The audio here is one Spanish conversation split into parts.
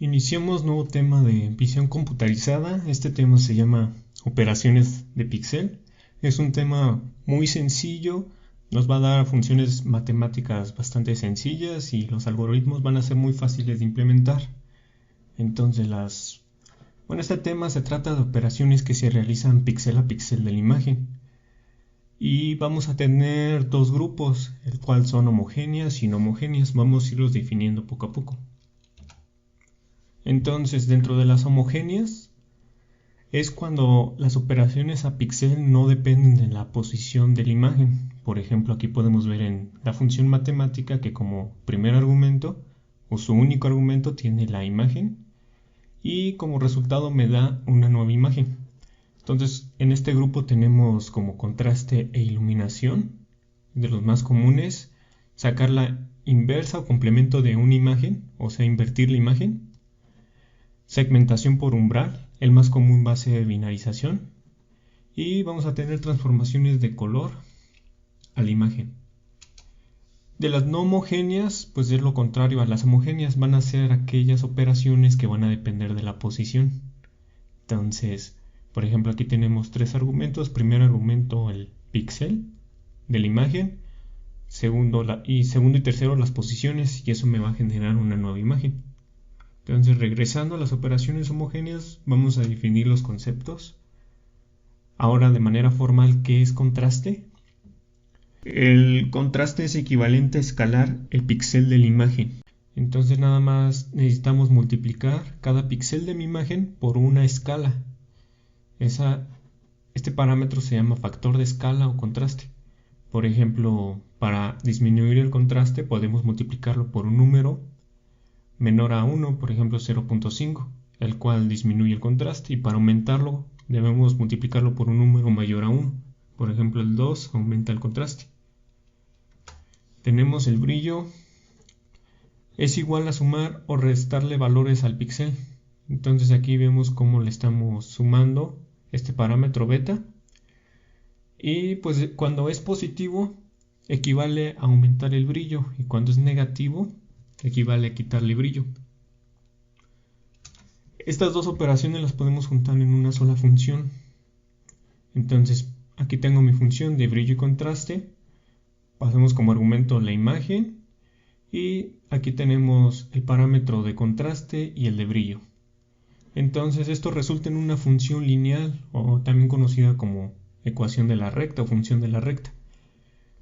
Iniciamos nuevo tema de visión computarizada. Este tema se llama operaciones de píxel. Es un tema muy sencillo, nos va a dar funciones matemáticas bastante sencillas y los algoritmos van a ser muy fáciles de implementar. Entonces este tema se trata de operaciones que se realizan píxel a píxel de la imagen. Y vamos a tener dos grupos, el cual son homogéneas y no homogéneas. Vamos a irlos definiendo poco a poco. Entonces, dentro de las homogéneas es cuando las operaciones a píxel no dependen de la posición de la imagen. Por ejemplo, aquí podemos ver en la función matemática que como primer argumento o su único argumento tiene la imagen y como resultado me da una nueva imagen. Entonces, en este grupo tenemos como contraste e iluminación, de los más comunes, sacar la inversa o complemento de una imagen, o sea, invertir la imagen. Segmentación por umbral, el más común va a ser binarización. Y vamos a tener transformaciones de color a la imagen. De las no homogéneas, pues es lo contrario a las homogéneas, van a ser aquellas operaciones que van a depender de la posición. Entonces, por ejemplo, aquí tenemos tres argumentos. Primer argumento, el píxel de la imagen. Segundo y tercero, las posiciones, y eso me va a generar una nueva imagen. Entonces, regresando a las operaciones homogéneas, vamos a definir los conceptos. Ahora, de manera formal, ¿qué es contraste? El contraste es equivalente a escalar el píxel de la imagen. Entonces, nada más necesitamos multiplicar cada píxel de mi imagen por una escala. Este parámetro se llama factor de escala o contraste. Por ejemplo, para disminuir el contraste podemos multiplicarlo por un número menor a 1, por ejemplo 0.5, el cual disminuye el contraste, y para aumentarlo debemos multiplicarlo por un número mayor a 1, por ejemplo el 2 aumenta el contraste. Tenemos el brillo, es igual a sumar o restarle valores al píxel. Entonces aquí vemos cómo le estamos sumando este parámetro beta, y pues cuando es positivo equivale a aumentar el brillo, y cuando es negativo equivale a quitarle brillo. Estas dos operaciones las podemos juntar en una sola función. Entonces aquí tengo mi función de brillo y contraste, pasamos como argumento la imagen, y aquí tenemos el parámetro de contraste y el de brillo. Entonces esto resulta en una función lineal, o también conocida como ecuación de la recta o función de la recta.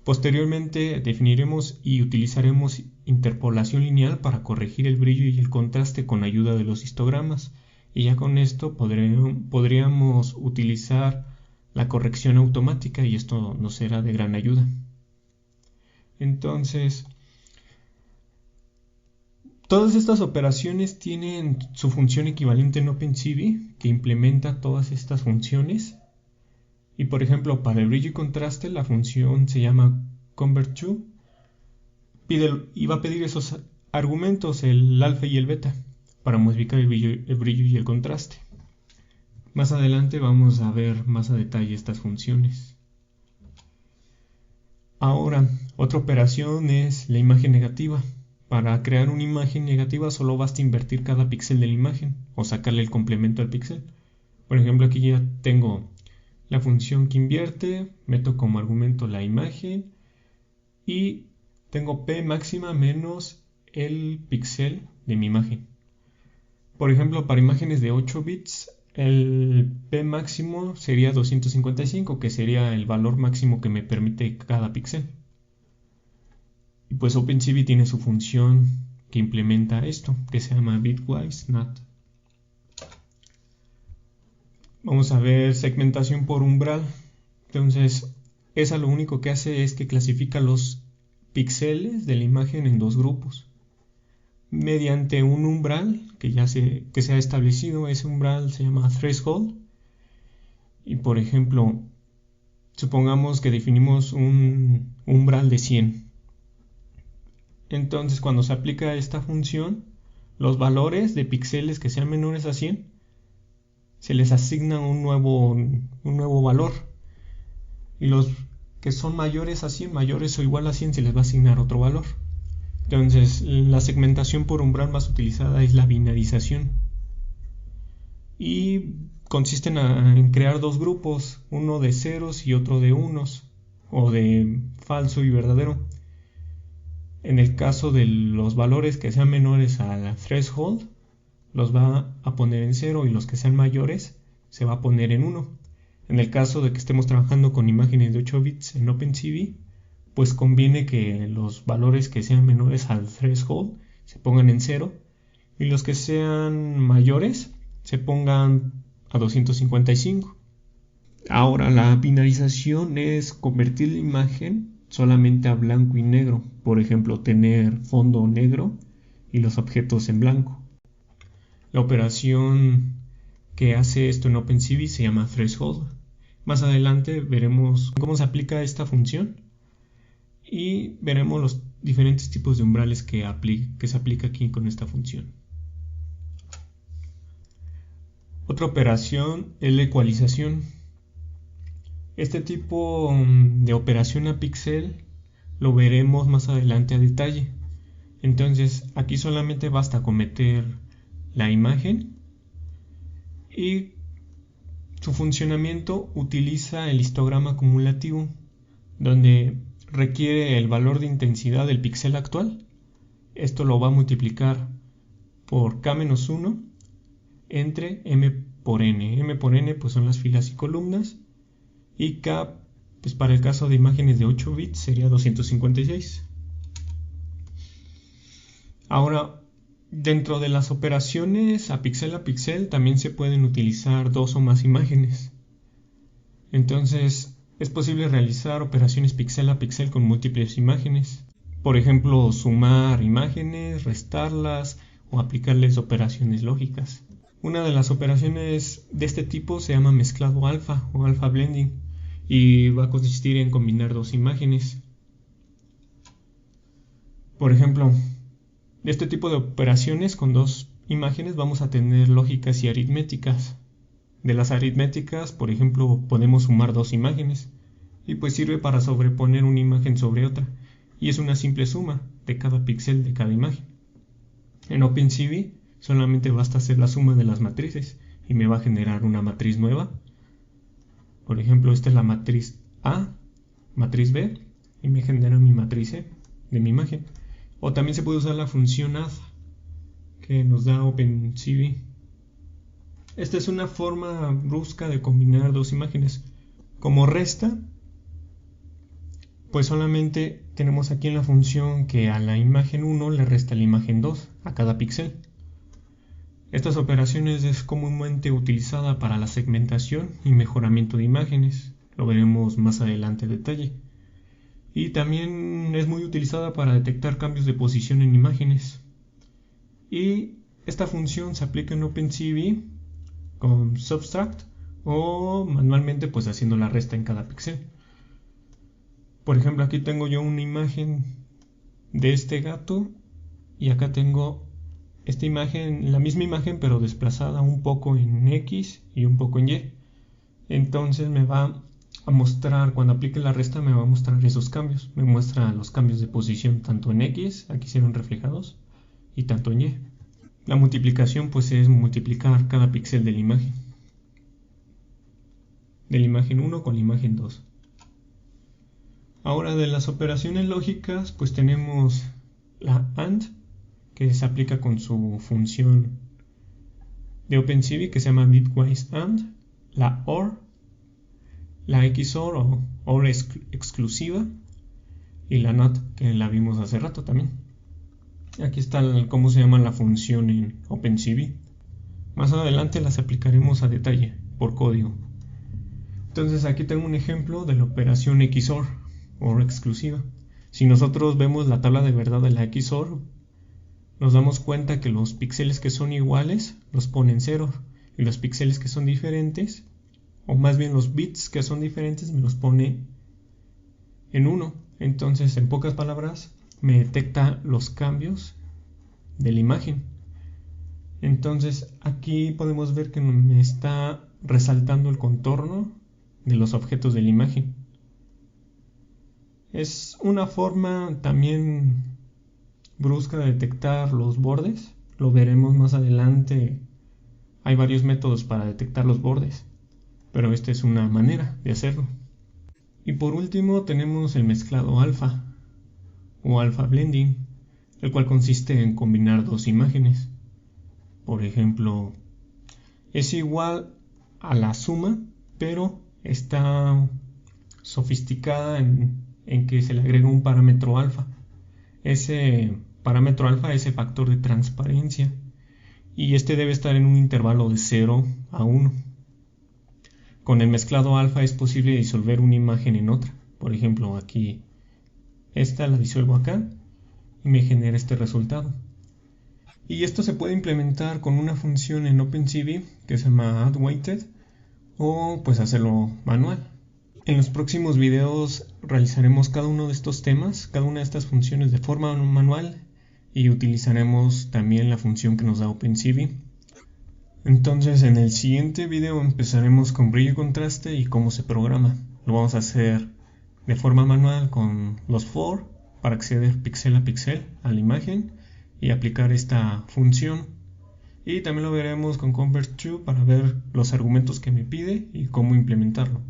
Posteriormente definiremos y utilizaremos interpolación lineal para corregir el brillo y el contraste con ayuda de los histogramas, y ya con esto podríamos utilizar la corrección automática, y esto nos será de gran ayuda. Entonces, todas estas operaciones tienen su función equivalente en OpenCV, que implementa todas estas funciones. Y por ejemplo, para el brillo y contraste, la función se llama convert2, y va a pedir esos argumentos, el alfa y el beta, para modificar el brillo y el contraste. Más adelante vamos a ver más a detalle estas funciones. Ahora, otra operación es la imagen negativa. Para crear una imagen negativa solo basta invertir cada píxel de la imagen o sacarle el complemento al píxel. Por ejemplo, aquí ya tengo la función que invierte, meto como argumento la imagen y tengo p máxima menos el píxel de mi imagen. Por ejemplo, para imágenes de 8 bits, el p máximo sería 255, que sería el valor máximo que me permite cada píxel. Y pues OpenCV tiene su función que implementa esto, que se llama bitwise NAT. Vamos a ver segmentación por umbral. Entonces, esa lo único que hace es que clasifica los píxeles de la imagen en dos grupos mediante un umbral que se ha establecido. Ese umbral se llama threshold. Y por ejemplo, supongamos que definimos un umbral de 100. Entonces, cuando se aplica esta función, los valores de píxeles que sean menores a 100 se les asigna un nuevo valor, y los que son mayores a 100, mayores o igual a 100, se les va a asignar otro valor. Entonces, la segmentación por umbral más utilizada es la binarización y consiste en crear dos grupos, uno de ceros y otro de unos, o de falso y verdadero. En el caso de los valores que sean menores a la threshold, los va a poner en 0 y los que sean mayores se va a poner en 1. En el caso de que estemos trabajando con imágenes de 8 bits en OpenCV, pues conviene que los valores que sean menores al threshold se pongan en 0 y los que sean mayores se pongan a 255. Ahora, la binarización es convertir la imagen solamente a blanco y negro, por ejemplo, tener fondo negro y los objetos en blanco. La operación que hace esto en OpenCV se llama threshold. Más adelante veremos cómo se aplica esta función y veremos los diferentes tipos de umbrales que se aplica aquí con esta función. Otra operación es la ecualización. Este tipo de operación a píxel lo veremos más adelante a detalle. Entonces aquí solamente basta con meter la imagen y su funcionamiento utiliza el histograma acumulativo, donde requiere el valor de intensidad del píxel actual. Esto lo va a multiplicar por k-1 entre m por n. M por n pues son las filas y columnas, y k pues para el caso de imágenes de 8 bits sería 256. Ahora, dentro de las operaciones a píxel también se pueden utilizar dos o más imágenes. Entonces es posible realizar operaciones píxel a píxel con múltiples imágenes. Por ejemplo, sumar imágenes, restarlas o aplicarles operaciones lógicas. Una de las operaciones de este tipo se llama mezclado alfa o alfa blending y va a consistir en combinar dos imágenes. Por ejemplo, de este tipo de operaciones con dos imágenes vamos a tener lógicas y aritméticas. De las aritméticas, por ejemplo, podemos sumar dos imágenes y pues sirve para sobreponer una imagen sobre otra y es una simple suma de cada píxel de cada imagen. En OpenCV solamente basta hacer la suma de las matrices y me va a generar una matriz nueva. Por ejemplo, esta es la matriz A, matriz B y me genera mi matriz E de mi imagen. O también se puede usar la función add que nos da OpenCV. Esta es una forma brusca de combinar dos imágenes. Como resta, pues solamente tenemos aquí en la función que a la imagen 1 le resta la imagen 2 a cada píxel. Estas operaciones es comúnmente utilizada para la segmentación y mejoramiento de imágenes. Lo veremos más adelante en detalle. Y también es muy utilizada para detectar cambios de posición en imágenes. Y esta función se aplica en OpenCV con subtract o manualmente pues haciendo la resta en cada píxel. Por ejemplo, aquí tengo yo una imagen de este gato y acá tengo esta imagen, la misma imagen pero desplazada un poco en X y un poco en Y. Entonces me va a mostrar, cuando aplique la resta me va a mostrar esos cambios. Me muestra los cambios de posición tanto en X, aquí se ven reflejados, y tanto en Y. La multiplicación pues es multiplicar cada píxel de la imagen 1 con la imagen 2. Ahora de las operaciones lógicas pues tenemos la AND, que se aplica con su función de OpenCV que se llama bitwise AND, la OR, la XOR o OR exclusiva y la NOT, que la vimos hace rato también. Aquí está cómo se llama la función en OpenCV. Más adelante las aplicaremos a detalle por código. Entonces aquí tengo un ejemplo de la operación XOR, OR exclusiva. Si nosotros vemos la tabla de verdad de la XOR, nos damos cuenta que los píxeles que son iguales los pone en 0 y los píxeles que son diferentes, o más bien los bits que son diferentes, me los pone en 1. Entonces, en pocas palabras, me detecta los cambios de la imagen. Entonces, aquí podemos ver que me está resaltando el contorno de los objetos de la imagen. Es una forma también brusca de detectar los bordes. Lo veremos más adelante. Hay varios métodos para detectar los bordes, pero esta es una manera de hacerlo. Y por último tenemos el mezclado alfa o alfa blending, el cual consiste en combinar dos imágenes. Por ejemplo, es igual a la suma, pero está sofisticada en que se le agrega un parámetro alfa. Ese parámetro alfa es el factor de transparencia y este debe estar en un intervalo de 0 a 1. Con el mezclado alfa es posible disolver una imagen en otra. Por ejemplo, aquí esta la disuelvo acá y me genera este resultado. Y esto se puede implementar con una función en OpenCV que se llama addWeighted, o pues hacerlo manual. En los próximos videos realizaremos cada uno de estos temas, cada una de estas funciones de forma manual, y utilizaremos también la función que nos da OpenCV. Entonces en el siguiente video empezaremos con brillo y contraste y cómo se programa. Lo vamos a hacer de forma manual con los for para acceder píxel a píxel a la imagen y aplicar esta función. Y también lo veremos con convert to para ver los argumentos que me pide y cómo implementarlo.